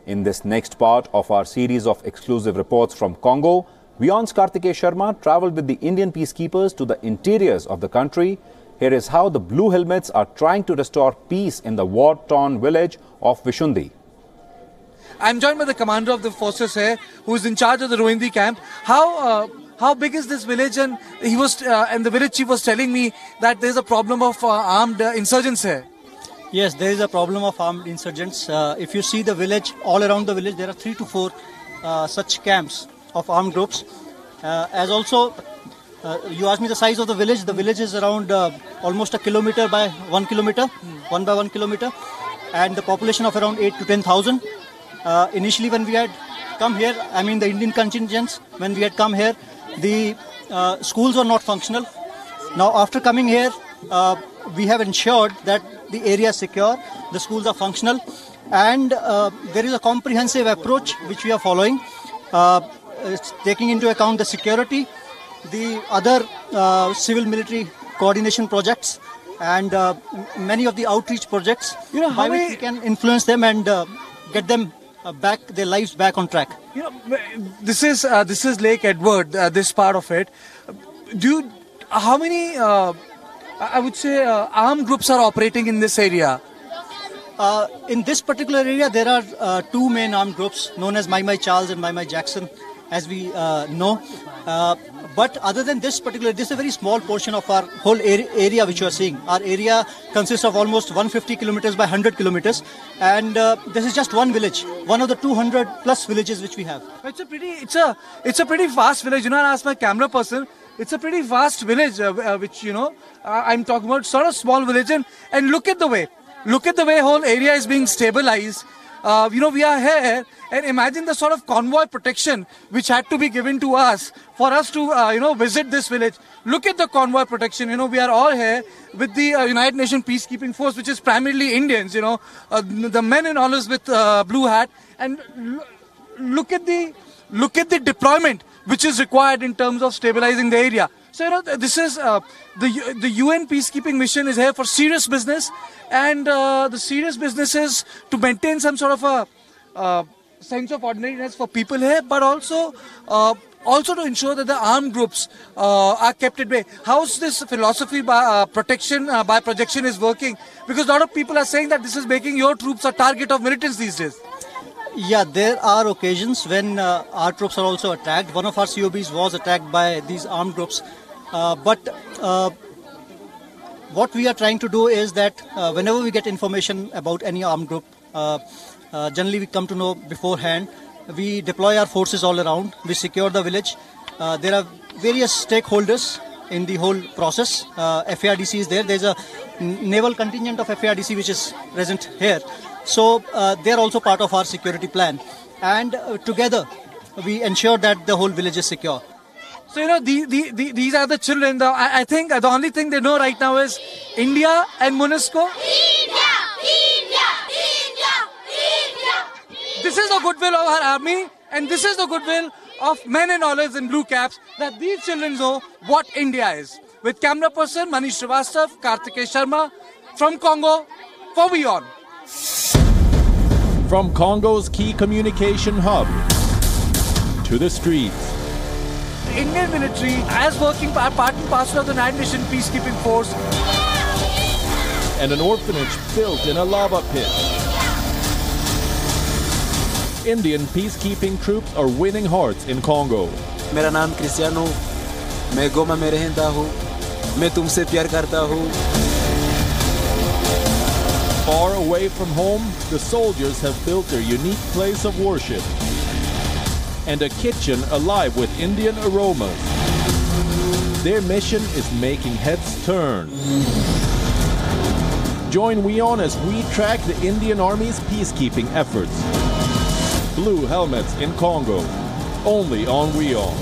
In this next part of our series of exclusive reports from Congo, WION's Kartikeya Sharma travelled with the Indian peacekeepers to the interiors of the country. Here is how the blue helmets are trying to restore peace in the war-torn village of Vishundi. I'm joined by the commander of the forces here, who is in charge of the Rohindi camp. How big is this village? And the village chief was telling me that there is a problem of armed insurgents here. Yes, there is a problem of armed insurgents. If you see the village, all around the village, there are 3 to 4 such camps of armed groups. As also, you asked me the size of the village. The village is around almost a kilometer by 1 kilometer, 1 by 1 kilometer, and the population of around 8 to 10,000. Initially, when we had come here, I mean the Indian contingents, when we had come here, the schools were not functional. Now, after coming here, we have ensured that the area is secure, the schools are functional, and there is a comprehensive approach which we are following, taking into account the security, the other civil-military coordination projects, and many of the outreach projects, by which we can influence them and get them back, their lives back on track. This is Lake Edward, this part of it. How many, I would say, armed groups are operating in this area? In this particular area, there are 2 main armed groups known as Mai Charles and Mai Jackson, as we know. But other than this particular, this is a very small portion of our whole area which you are seeing. Our area consists of almost 150 kilometers by 100 kilometers, and this is just one village, one of the 200 plus villages which we have. It's a pretty vast village. I asked my camera person. It's a pretty vast village, which I'm talking about, sort of small village, and look at the way whole area is being stabilized. We are here, and imagine the sort of convoy protection which had to be given to us for us to, visit this village. Look at the convoy protection. We are all here with the United Nations peacekeeping force, which is primarily Indians. The men and all is with blue hat, and look at the deployment which is required in terms of stabilizing the area. So, this is the UN peacekeeping mission is here for serious business, and the serious business is to maintain some sort of a sense of ordinariness for people here, but also to ensure that the armed groups are kept at bay. How's this philosophy by protection by projection is working? Because a lot of people are saying that this is making your troops a target of militants these days. Yeah, there are occasions when our troops are also attacked. One of our COBs was attacked by these armed groups. But what we are trying to do is that whenever we get information about any armed group, generally we come to know beforehand. We deploy our forces all around. We secure the village. There are various stakeholders in the whole process. FARDC is there. There's a naval contingent of FARDC which is present here. So they're also part of our security plan. And together we ensure that the whole village is secure. So, these are the children. I think the only thing they know right now is India and MONUSCO. India, India, India, India. This is the goodwill of our army, and this is the goodwill of men in olives and blue caps, that these children know what India is. With camera person Manish Srivastav, Kartikeya Sharma from Congo for WION. From Congo's key communication hub to the streets. The Indian military, as working part and parcel of the United Nations peacekeeping force. And an orphanage built in a lava pit. Indian peacekeeping troops are winning hearts in Congo. मेरा नाम Cristiano, मैं गोमा में रहता हूँ, मैं तुमसे प्यार करता हूँ. Far away from home, the soldiers have built their unique place of worship and a kitchen alive with Indian aromas. Their mission is making heads turn. Join WION as we track the Indian Army's peacekeeping efforts. Blue helmets in Congo, only on WION.